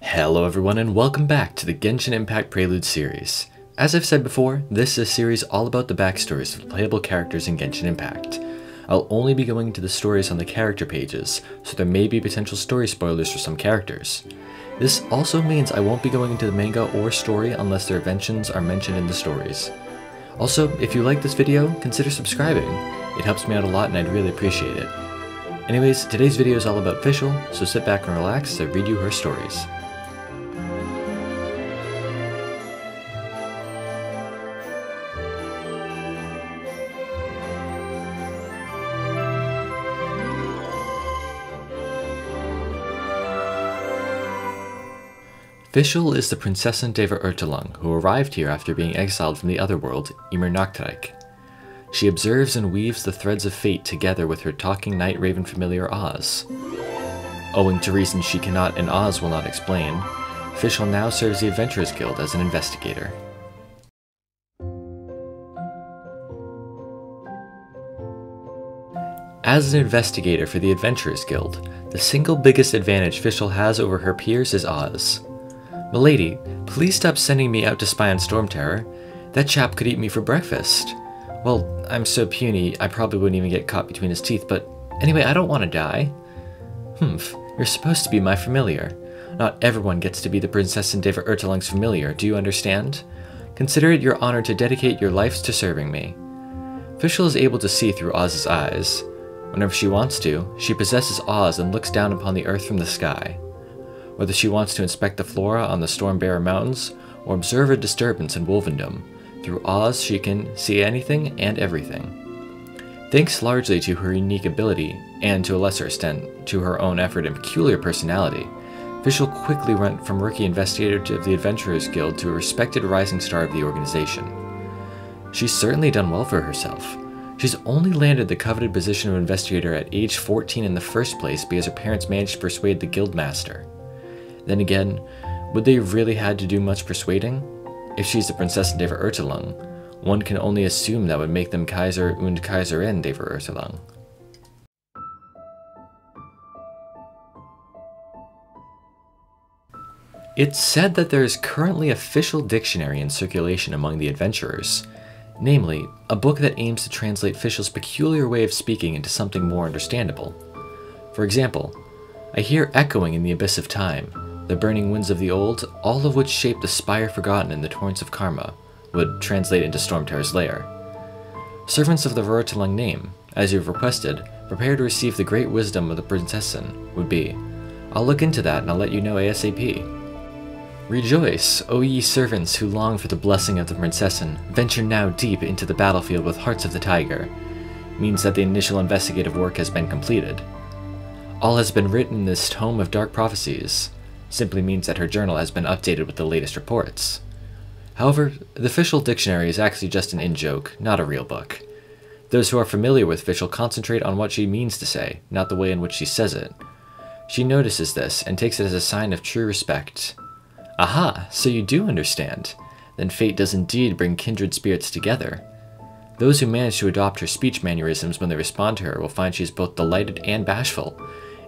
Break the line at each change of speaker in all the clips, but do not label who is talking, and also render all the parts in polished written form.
Hello everyone and welcome back to the Genshin Impact Preludes series. As I've said before, this is a series all about the backstories of the playable characters in Genshin Impact. I'll only be going into the stories on the character pages, so there may be potential story spoilers for some characters. This also means I won't be going into the manga or story unless their inventions are mentioned in the stories. Also, if you like this video, consider subscribing. It helps me out a lot and I'd really appreciate it. Anyways, today's video is all about Fischl, so sit back and relax as I read you her stories. Fischl is the Prinzessin der Verurteilung, who arrived here after being exiled from the otherworld, Immernachtreich. She observes and weaves the threads of fate together with her talking night raven familiar Oz. Owing to reasons she cannot and Oz will not explain, Fischl now serves the Adventurers Guild as an investigator. As an investigator for the Adventurers Guild, the single biggest advantage Fischl has over her peers is Oz. "Milady, please stop sending me out to spy on Stormterror. That chap could eat me for breakfast. Well, I'm so puny, I probably wouldn't even get caught between his teeth, but anyway, I don't want to die." "Humph, you're supposed to be my familiar. Not everyone gets to be the Prinzessin der Verurteilung's familiar, do you understand? Consider it your honor to dedicate your lives to serving me." Fischl is able to see through Oz's eyes. Whenever she wants to, she possesses Oz and looks down upon the earth from the sky. Whether she wants to inspect the flora on the Stormbearer Mountains or observe a disturbance in Wolvendom, through Oz she can see anything and everything. Thanks largely to her unique ability, and to a lesser extent to her own effort and peculiar personality, Fischl quickly went from rookie investigator of the Adventurers Guild to a respected rising star of the organization. She's certainly done well for herself. She's only landed the coveted position of investigator at age 14 in the first place because her parents managed to persuade the guildmaster. Then again, would they have really had to do much persuading? If she's the Prinzessin der Verurteilung, one can only assume that would make them Kaiser und Kaiserin der Verurteilung. It's said that there is currently a Fischl Dictionary in circulation among the adventurers, namely, a book that aims to translate Fischl's peculiar way of speaking into something more understandable. For example, "I hear echoing in the abyss of time, the burning winds of the old, all of which shape the spire forgotten in the torrents of karma," would translate into Stormterror's lair. "Servants of the Verurteilung name, as you've requested, prepare to receive the great wisdom of the Prinzessin," would be, "I'll look into that and I'll let you know ASAP." "Rejoice, O ye servants who long for the blessing of the Prinzessin, venture now deep into the battlefield with hearts of the tiger," means that the initial investigative work has been completed. "All has been written in this tome of dark prophecies," simply means that her journal has been updated with the latest reports. However, the Fischl Dictionary is actually just an in-joke, not a real book. Those who are familiar with Fischl concentrate on what she means to say, not the way in which she says it. She notices this and takes it as a sign of true respect. "Aha, so you do understand. Then fate does indeed bring kindred spirits together." Those who manage to adopt her speech mannerisms when they respond to her will find she is both delighted and bashful,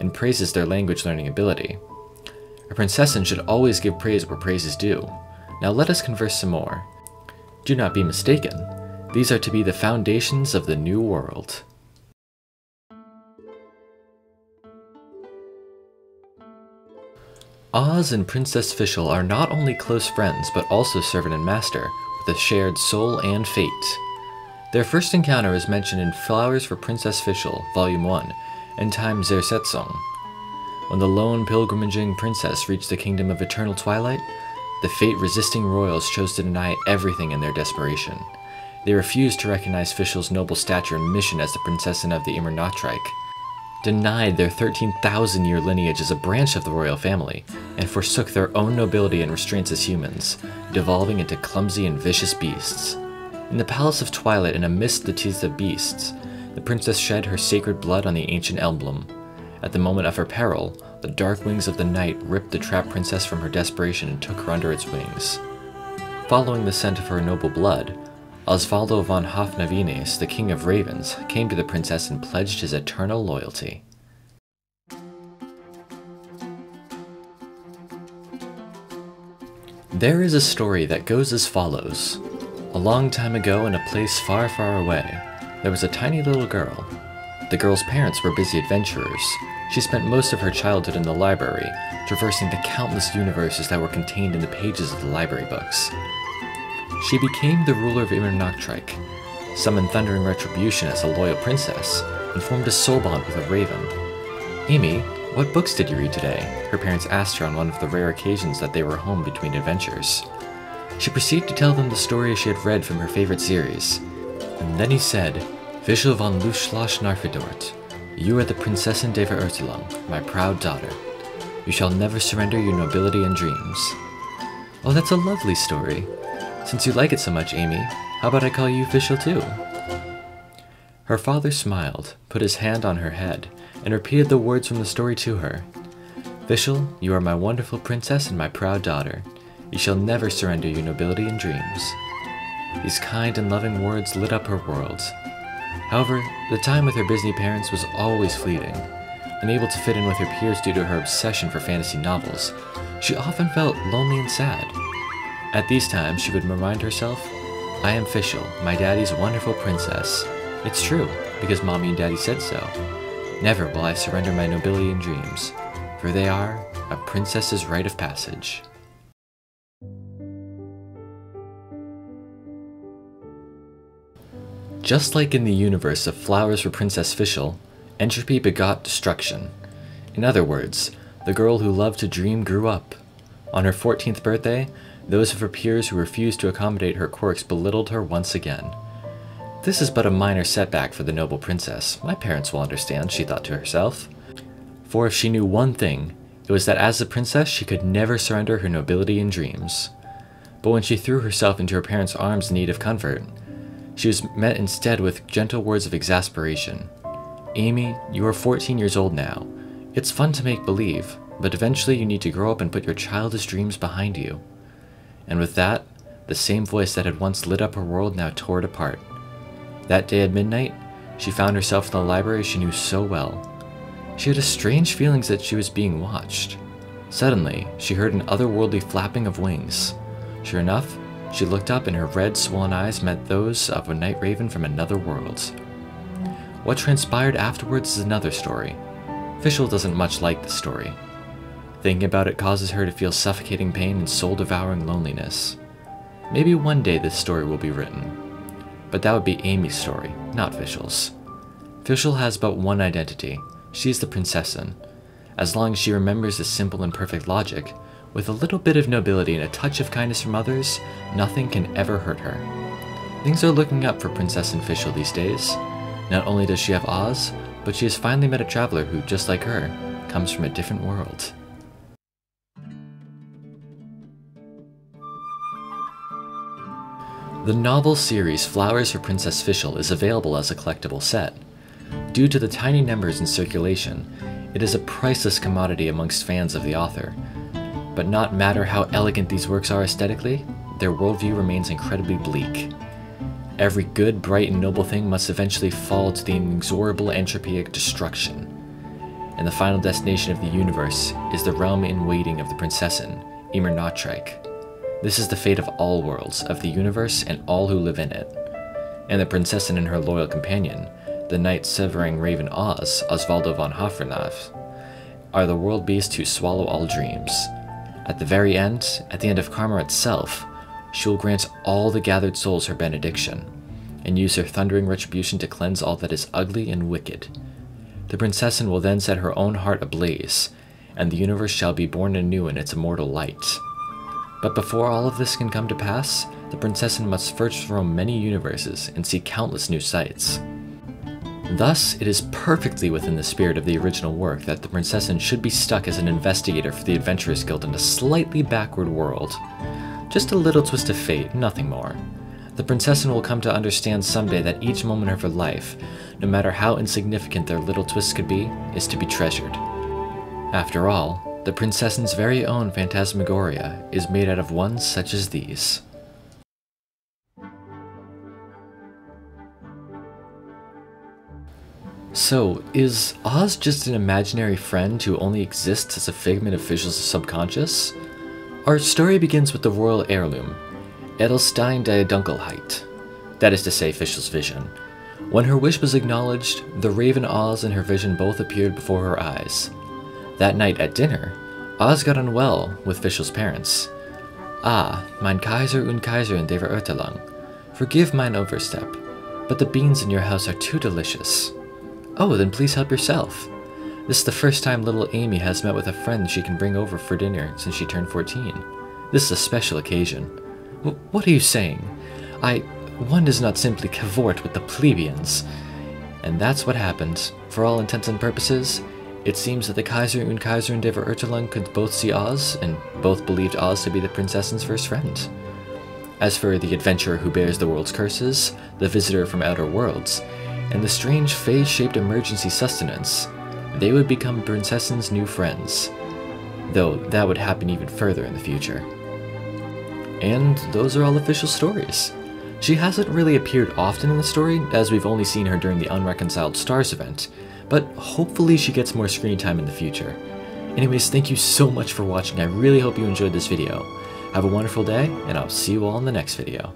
and praises their language learning ability. A Prinzessin should always give praise where praise is due. Now let us converse some more. Do not be mistaken. These are to be the foundations of the new world. Oz and Princess Fischl are not only close friends, but also servant and master, with a shared soul and fate. Their first encounter is mentioned in Flowers for Princess Fischl, Volume 1, and Time Zersetzung. When the lone pilgrimaging princess reached the kingdom of eternal twilight, the fate-resisting royals chose to deny everything in their desperation. They refused to recognize Fischl's noble stature and mission as the Prinzessin of the Immernachtreich, denied their 13,000-year lineage as a branch of the royal family, and forsook their own nobility and restraints as humans, devolving into clumsy and vicious beasts. In the Palace of Twilight and amidst the teeth of beasts, the princess shed her sacred blood on the ancient emblem. At the moment of her peril, the dark wings of the night ripped the trapped princess from her desperation and took her under its wings. Following the scent of her noble blood, Osvaldo von Hofnavines, the King of Ravens, came to the princess and pledged his eternal loyalty. There is a story that goes as follows. A long time ago in a place far, far away, there was a tiny little girl. The girl's parents were busy adventurers. She spent most of her childhood in the library, traversing the countless universes that were contained in the pages of the library books. She became the ruler of Immernachtreich, summoned thundering retribution as a loyal princess, and formed a soul bond with a raven. Amy, what books did you read today? Her parents asked her on one of the rare occasions that they were home between adventures. She proceeded to tell them the story she had read from her favorite series. And then he said, Fischl von Luschloss Narfidort, you are the Prinzessin der Verurteilung, my proud daughter. You shall never surrender your nobility and dreams. Oh, that's a lovely story. Since you like it so much, Amy, how about I call you Fischl too? Her father smiled, put his hand on her head, and repeated the words from the story to her. Fischl, you are my wonderful princess and my proud daughter. You shall never surrender your nobility and dreams. These kind and loving words lit up her world. However, the time with her busy parents was always fleeting. Unable to fit in with her peers due to her obsession for fantasy novels, she often felt lonely and sad. At these times, she would remind herself, I am Fischl, my daddy's wonderful princess. It's true, because mommy and daddy said so. Never will I surrender my nobility and dreams, for they are a princess's rite of passage. Just like in the universe of Flowers for Princess Fischl, Entropy begot destruction. In other words, the girl who loved to dream grew up. On her 14th birthday, those of her peers who refused to accommodate her quirks belittled her once again. This is but a minor setback for the noble princess. My parents will understand, she thought to herself. For if she knew one thing, it was that as a princess she could never surrender her nobility and dreams. But when she threw herself into her parents' arms in need of comfort, she was met instead with gentle words of exasperation. Amy, you are 14 years old now. It's fun to make believe, but eventually you need to grow up and put your childish dreams behind you. And with that, the same voice that had once lit up her world now tore it apart. That day at midnight, she found herself in the library she knew so well. She had a strange feeling that she was being watched. Suddenly, she heard an otherworldly flapping of wings. Sure enough, she looked up and her red, swollen eyes met those of a night raven from another world. What transpired afterwards is another story. Fischl doesn't much like the story. Thinking about it causes her to feel suffocating pain and soul-devouring loneliness. Maybe one day this story will be written. But that would be Amy's story, not Fischl's. Fischl has but one identity. She is the Prinzessin. As long as she remembers the simple and perfect logic, with a little bit of nobility and a touch of kindness from others, nothing can ever hurt her. Things are looking up for Prinzessin Fischl these days. Not only does she have Oz, but she has finally met a traveler who, just like her, comes from a different world. The novel series Flowers for Princess Fischl is available as a collectible set. Due to the tiny numbers in circulation, it is a priceless commodity amongst fans of the author. But not matter how elegant these works are aesthetically, their worldview remains incredibly bleak. Every good, bright, and noble thing must eventually fall to the inexorable entropy of destruction. And the final destination of the universe is the realm in waiting of the Prinzessin, Immernachtreich. This is the fate of all worlds, of the universe, and all who live in it. And the Prinzessin and her loyal companion, the night-severing raven Oz, Osvaldo von Hoffernath, are the world beasts who swallow all dreams. At the very end, at the end of karma itself, she will grant all the gathered souls her benediction, and use her thundering retribution to cleanse all that is ugly and wicked. The Prinzessin will then set her own heart ablaze, and the universe shall be born anew in its immortal light. But before all of this can come to pass, the Prinzessin must first roam many universes and see countless new sights. Thus, it is perfectly within the spirit of the original work that the Prinzessin should be stuck as an investigator for the Adventurers Guild in a slightly backward world. Just a little twist of fate, nothing more. The Prinzessin will come to understand someday that each moment of her life, no matter how insignificant their little twists could be, is to be treasured. After all, the Prinzessin's very own phantasmagoria is made out of ones such as these. So, is Oz just an imaginary friend who only exists as a figment of Fischl's subconscious? Our story begins with the royal heirloom, Edelstein der Dunkelheit, that is to say Fischl's vision. When her wish was acknowledged, the raven Oz and her vision both appeared before her eyes. That night at dinner, Oz got on well with Fischl's parents. "Ah, mein Kaiser und Kaiserin der Verurteilung, forgive mine overstep, but the beans in your house are too delicious." "Oh, then please help yourself. This is the first time little Amy has met with a friend she can bring over for dinner since she turned 14. This is a special occasion." What are you saying? One does not simply cavort with the plebeians." And that's what happened. For all intents and purposes, it seems that the Kaiser und Kaiserin der Verurteilung could both see Oz, and both believed Oz to be the princess's first friend. As for the adventurer who bears the world's curses, the visitor from outer worlds, and the strange phase-shaped emergency sustenance, they would become Prinzessin's new friends, though that would happen even further in the future. And those are all official stories. She hasn't really appeared often in the story, as we've only seen her during the Unreconciled Stars event, but hopefully she gets more screen time in the future. Anyways, thank you so much for watching. I really hope you enjoyed this video. Have a wonderful day, and I'll see you all in the next video.